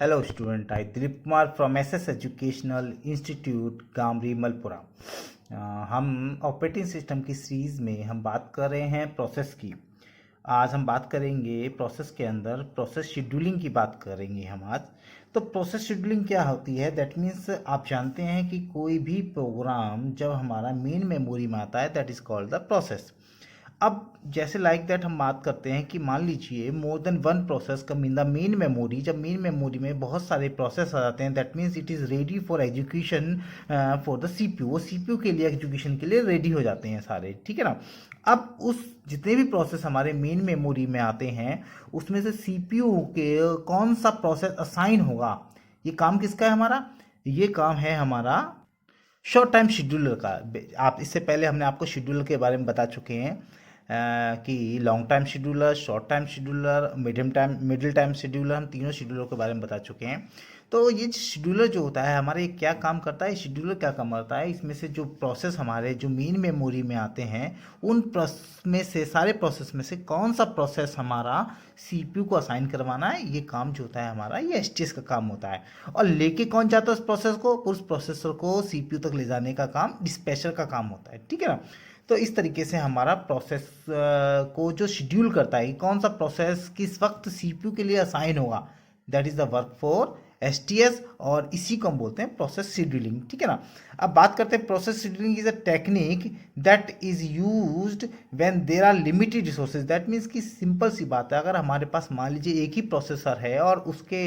Hello student, I Dilip Kumar from SS Educational Institute गामरी Malpura. हम operating system की series में हम बात कर रहे हैं प्रोसेस की। आज हम बात करेंगे प्रोसेस के अंदर प्रोसेस शेड्यूलिंग की बात करेंगे हम आज। तो प्रोसेस शेड्यूलिंग क्या होती है? दैट मीन्स आप जानते हैं कि कोई भी प्रोग्राम जब हमारा मेन मेमोरी में आता है that is called the process. अब जैसे लाइक दैट हम बात करते हैं कि मान लीजिए मोर than one process come in the main memory. जब मेन मेमोरी में बहुत सारे प्रोसेस आ जाते हैं that means it is ready for education for the CPU. वो सीपीयू के लिए एजुकेशन के लिए रेडी हो जाते हैं सारे, ठीक है ना। अब उस जितने भी प्रोसेस हमारे मेन मेमोरी में आते हैं उसमें से सीपीयू के कौन सा प्रोसेस असाइन होगा, ये काम किसका है हमारा? ये काम है हमारा शॉर्ट टाइम शेड्यूलर का। आप इससे पहले हमने आपको शेड्यूलर के बारे में बता चुके हैं कि long time scheduler, short time scheduler, middle time scheduler, हम तीनों शेड्यूलर के बारे में बता चुके हैं। तो ये शेड्यूलर जो होता है हमारे क्या काम करता है, शेड्यूलर क्या काम करता है, इसमें से जो प्रोसेस हमारे जो मेन मेमोरी में आते हैं उन प्रोसेस में से सारे प्रोसेस में से कौन सा प्रोसेस हमारा सीपीयू को असाइन करवाना है, ये काम जो होता है हमारा ये एसटीएस का काम होता है। और लेके कौन जाता है उस प्रोसेस को? उस प्रोसेसर को सीपीयू तक ले जाने का काम डिस्पैचर का काम होता है, ठीक है ना। तो इस तरीके से हमारा प्रोसेस को जो शेड्यूल करता है कि कौन सा प्रोसेस किस वक्त सीपीयू के लिए असाइन होगा, that is the work for STS, और इसी को हम बोलते हैं प्रोसेस शेड्यूलिंग, ठीक है ना। अब बात करते हैं process scheduling is a technique that is used when there are limited resources. That means कि सिंपल सी बात है, अगर हमारे पास मान लीजिए एक ही प्रोसेसर है और उसके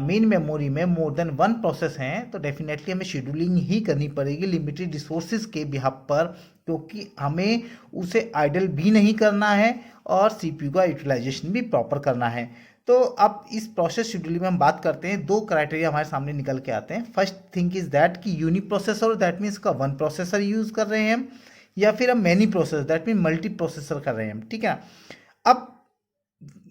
मेन मेमोरी में मोर देन वन प्रोसेस हैं तो डेफिनेटली हमें शेड्यूलिंग ही करनी पड़ेगी लिमिटेड रिसोर्सेज के बिहाफ पर, क्योंकि हमें उसे आइडल भी नहीं करना है और सीपीयू का यूटिलाइजेशन भी प्रॉपर करना है। तो अब इस प्रोसेस शेड्यूलिंग में हम बात करते हैं, दो क्राइटेरिया हमारे सामने निकल के आते हैं। फर्स्ट थिंग इज दैट कि यूनी प्रोसेसर, दैट मीन्स का वन प्रोसेसर यूज कर रहे हैं हम, या फिर हम many processor that mean multi processor कर रहे हैं हम, ठीक है ना। अब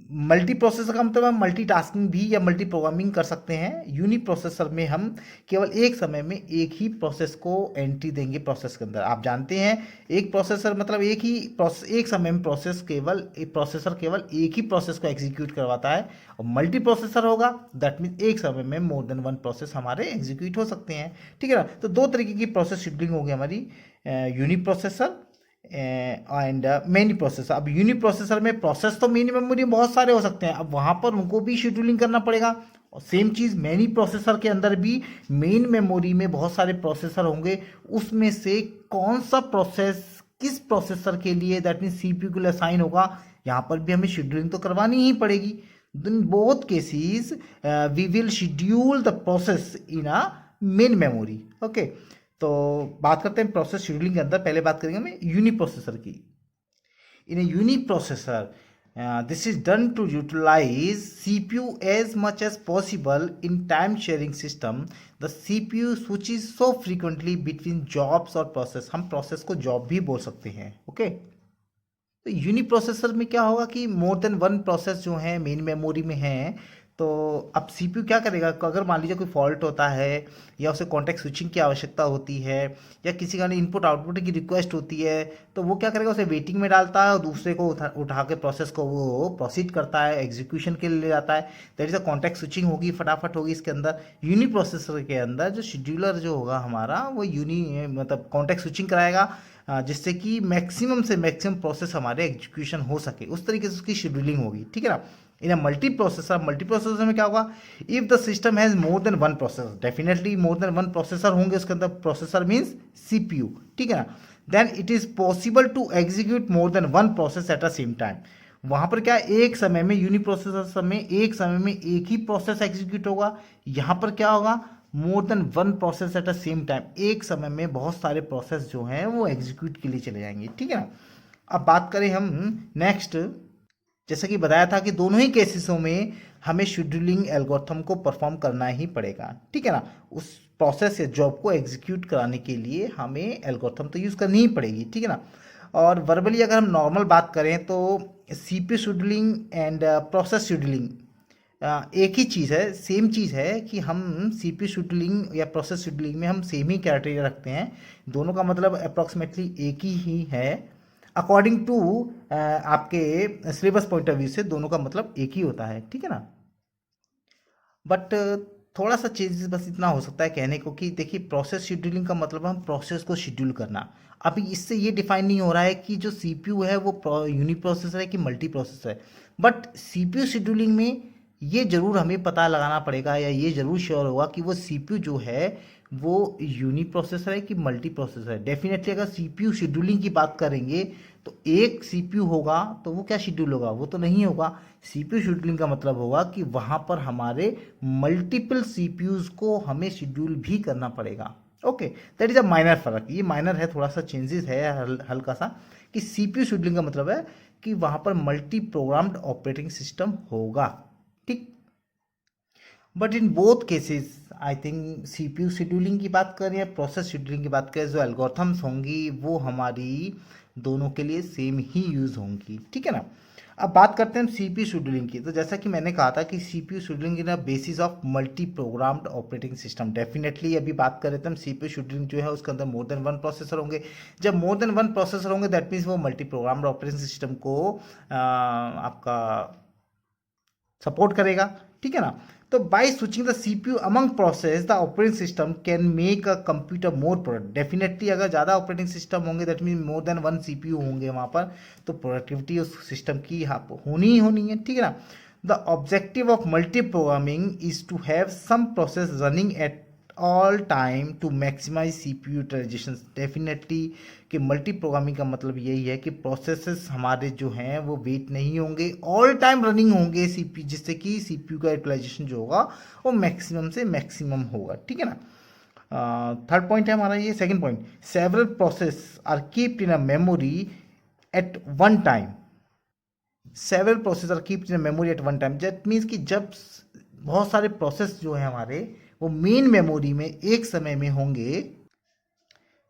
मल्टी प्रोसेसर का मतलब हम मल्टीटास्किंग भी या मल्टी प्रोग्रामिंग कर सकते हैं। यूनी प्रोसेसर में हम केवल एक समय में एक ही प्रोसेस को एंट्री देंगे प्रोसेस के अंदर। आप जानते हैं एक प्रोसेसर मतलब एक ही प्रोसेस, एक समय में प्रोसेसर केवल एक ही प्रोसेस को एग्जीक्यूट करवाता है। और मल्टी प्रोसेसर होगा दैट मीन एक समय में मोर देन वन प्रोसेस हमारे एग्जीक्यूट हो सकते हैं, ठीक है ना। तो दो तरीके की प्रोसेस शेड्यूलिंग होगी हमारी, uni processor and many processor. अब यूनी प्रोसेसर में प्रोसेस तो मेनी मेमोरी में बहुत सारे हो सकते हैं, अब वहाँ पर उनको भी शेड्यूलिंग करना पड़ेगा। और सेम चीज़ मैनी प्रोसेसर के अंदर भी मेन मेमोरी में बहुत सारे प्रोसेसर होंगे, उसमें से कौन सा प्रोसेस किस प्रोसेसर के लिए दैट मीन सीपीयू के लिए असाइन होगा, यहाँ पर भी हमें शेड्यूलिंग तो करवानी ही पड़ेगी। In both cases we will schedule the process in a main memory, okay. तो बात करते हैं प्रोसेस शेड्यूलिंग के अंदर, पहले बात करेंगे हम यूनी प्रोसेसर की। In a uniprocessor this is done to utilize CPU as much as possible in time sharing system. The CPU switches so frequently between jobs और process, हम process को job भी बोल सकते हैं, ओके। तो uni processor में क्या होगा कि मोर देन वन प्रोसेस जो है मेन मेमोरी में है। तो अब सीपीयू क्या करेगा, अगर मान लीजिए कोई फॉल्ट होता है या उसे कॉन्टेक्ट स्विचिंग की आवश्यकता होती है या किसी का इनपुट आउटपुट की रिक्वेस्ट होती है, तो वो क्या करेगा, उसे वेटिंग में डालता है और दूसरे को उठा के प्रोसेस को वो प्रोसीड करता है, एग्जीक्यूशन के लिए ले जाता है। That is a contact switching होगी, फटाफट होगी इसके अंदर। यूनी प्रोसेसर के अंदर जो शेड्यूलर जो होगा हमारा वो मतलब कॉन्टेक्ट स्विचिंग कराएगा, जिससे कि मैक्सिमम से मैक्सिमम प्रोसेस हमारे एग्जीक्यूशन हो सके, उस तरीके से उसकी शेड्यूलिंग होगी, ठीक है ना। इन अ मल्टी प्रोसेसर में क्या होगा, if the system has more than one processor, definitely more than one processor होंगे उसके अंदर, प्रोसेसर मीन्स सीपीयू, ठीक है ना। Then it is possible to execute more than one process at a same time. वहां पर क्या एक समय में यूनी प्रोसेसर में एक समय में एक ही प्रोसेस एग्जीक्यूट होगा, यहां पर क्या होगा, मोर than one process at a same time, एक समय में बहुत सारे प्रोसेस जो हैं वो एग्जीक्यूट के लिए चले जाएंगे, ठीक है ना। अब बात करें हम नेक्स्ट, जैसा कि बताया था कि दोनों ही केसेसों में हमें शेड्यूलिंग एल्गोरिथम को परफॉर्म करना ही पड़ेगा, ठीक है ना। उस प्रोसेस या जॉब को एग्जीक्यूट कराने के लिए हमें एल्गोरिथम तो यूज़ करनी ही पड़ेगी, ठीक है ना। और वर्बली अगर हम नॉर्मल बात करें तो CPU scheduling and process scheduling एक ही चीज़ है, सेम चीज़ है कि हम सीपीयू शेड्यूलिंग या प्रोसेस शेड्यूलिंग में हम सेम ही क्राइटेरिया रखते हैं, दोनों का मतलब अप्रॉक्सीमेटली एक ही है। अकॉर्डिंग टू आपके सिलेबस पॉइंट ऑफ व्यू से दोनों का मतलब एक ही होता है, ठीक है ना। बट थोड़ा सा चेंजेस बस इतना हो सकता है कहने को कि देखिए प्रोसेस शेड्यूलिंग का मतलब हम प्रोसेस को शेड्यूल करना। अभी इससे ये डिफाइन नहीं हो रहा है कि जो सीपीयू है वो यूनी प्रोसेसर है कि मल्टी प्रोसेसर है। बट सीपीयू शेड्यूलिंग में ये जरूर हमें पता लगाना पड़ेगा या ये जरूर श्योर होगा कि वो सीपीयू जो है वो यूनी प्रोसेसर है कि मल्टी प्रोसेसर है। डेफिनेटली अगर सीपीयू शेड्यूलिंग की बात करेंगे तो एक सीपीयू होगा तो वो क्या शेड्यूल होगा, वो तो नहीं होगा। सीपीयू शेड्यूलिंग का मतलब होगा कि वहां पर हमारे मल्टीपल सीपीयूज को हमें शेड्यूल भी करना पड़ेगा। Okay, that is a minor फर्क, ये माइनर है, थोड़ा सा चेंजेस है हल्का सा, कि सीपीयू शेड्यूलिंग का मतलब है कि वहां पर मल्टी प्रोग्राम्ड ऑपरेटिंग सिस्टम होगा। ठीक, but in both cases I think CPU scheduling की बात करें या प्रोसेस शेड्यूलिंग की बात करें, जो एल्गोरिथम्स होंगी वो हमारी दोनों के लिए सेम ही यूज होंगी। ठीक है ना। अब बात करते हैं हम सीपीयू शेड्यूलिंग की। तो जैसा कि मैंने कहा था कि CPU scheduling is a basis of multi programmed operating system. Definitely अभी बात करें तो हम सीपीयू शेड्यूलिंग जो है उसके अंदर मोर देन वन प्रोसेसर होंगे। जब मोर देन वन प्रोसेसर होंगे दैट मीन्स वो मल्टी प्रोग्राम्ड ऑपरेटिंग सिस्टम को आपका सपोर्ट करेगा। ठीक है ना। तो by switching the CPU among process the operating system can make a computer more product. Definitely अगर ज़्यादा ऑपरेटिंग सिस्टम होंगे that mean more than one CPU होंगे वहाँ पर, तो प्रोडक्टिविटी उस सिस्टम की होनी ही होनी है। ठीक है ना। The objective of multi programming is to have some process running at all time to maximise CPU utilisation. Definitely कि मल्टी प्रोग्रामिंग का मतलब यही है कि प्रोसेसेस हमारे जो हैं वो वेट नहीं होंगे, ऑल टाइम रनिंग होंगे सीपी, जिससे कि सीपीयू का यूटिलाइजेशन जो होगा वो मैक्सिमम से मैक्सिमम होगा। ठीक है ना। थर्ड पॉइंट है हमारा ये। Second point, several process are keeped in a memory at one time. Several process are keeped in memory at one time, that means कि जब बहुत सारे प्रोसेस जो है हमारे वो मेन मेमोरी में एक समय में होंगे,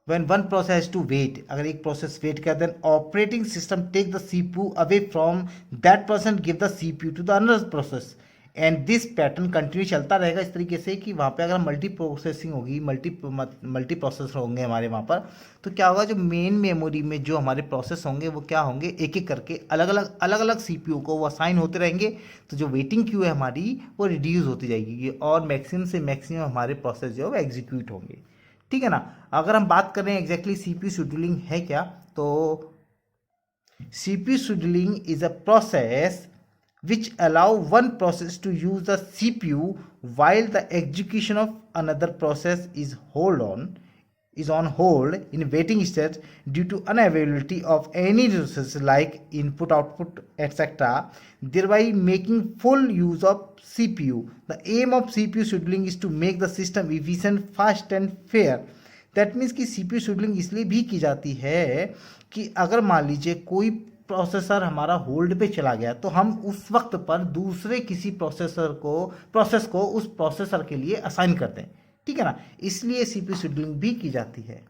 when one process has to wait, अगर एक प्रोसेस वेट कर then operating system take the CPU away from that person, give the CPU to the another process, and this pattern continue चलता रहेगा इस तरीके से कि वहाँ पे अगर मल्टी प्रोसेसिंग होगी, मल्टी प्रोसेसर होंगे हमारे वहाँ पर, तो क्या होगा, जो मेन मेमोरी में जो हमारे प्रोसेस होंगे वो क्या होंगे, एक एक करके अलग अलग सीपीयू को वो असाइन होते रहेंगे। तो जो वेटिंग क्यू है हमारी वो रिड्यूस होती जाएगी और मैक्सिमम से मैक्सिमम हमारे प्रोसेस जो है वो एग्जीक्यूट होंगे। ठीक है ना। अगर हम बात करें एग्जैक्टली सीपीयू शेड्यूलिंग है क्या, तो CPU scheduling is a process which allow one process to use the CPU while the execution of another process is on hold in waiting state due to unavailability of any resources like input output etc, thereby making full use of CPU. The aim of CPU scheduling is to make the system efficient, fast and fair. That means कि CPU scheduling इसलिए भी की जाती है कि अगर मान लीजिए कोई प्रोसेसर हमारा होल्ड पे चला गया तो हम उस वक्त पर दूसरे किसी प्रोसेस को उस प्रोसेसर के लिए असाइन करते हैं। ठीक है ना, इसलिए सीपीयू शेड्यूलिंग भी की जाती है।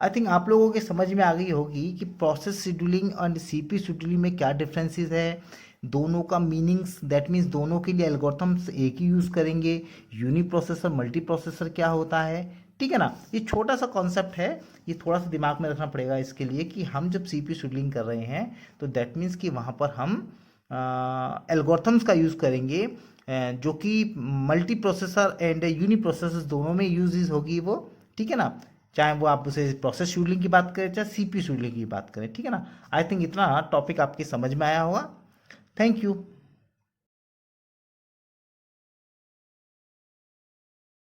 आई थिंक आप लोगों के समझ में आ गई होगी कि प्रोसेस शेड्यूलिंग और सीपीयू शेड्यूलिंग में क्या डिफरेंसेस है, दोनों का मीनिंग्स, दैट मीन्स दोनों के लिए एल्गोरिथम्स एक ही यूज़ करेंगे, यूनी प्रोसेसर मल्टी प्रोसेसर क्या होता है। ठीक है ना, ये छोटा सा कॉन्सेप्ट है, ये थोड़ा सा दिमाग में रखना पड़ेगा इसके लिए कि हम जब सीपीयू शेड्यूलिंग कर रहे हैं तो दैट मीन्स कि वहाँ पर हम एल्गोरिथम्स का यूज़ करेंगे जो कि multi processor and uni processor दोनों में यूज होगी वो। ठीक है ना, चाहे वो आप उसे प्रोसेस शेड्यूलिंग की बात करें चाहे सीपीयू शेड्यूलिंग की बात करें। ठीक है ना, आई थिंक इतना टॉपिक आपकी समझ में आया होगा। Thank you.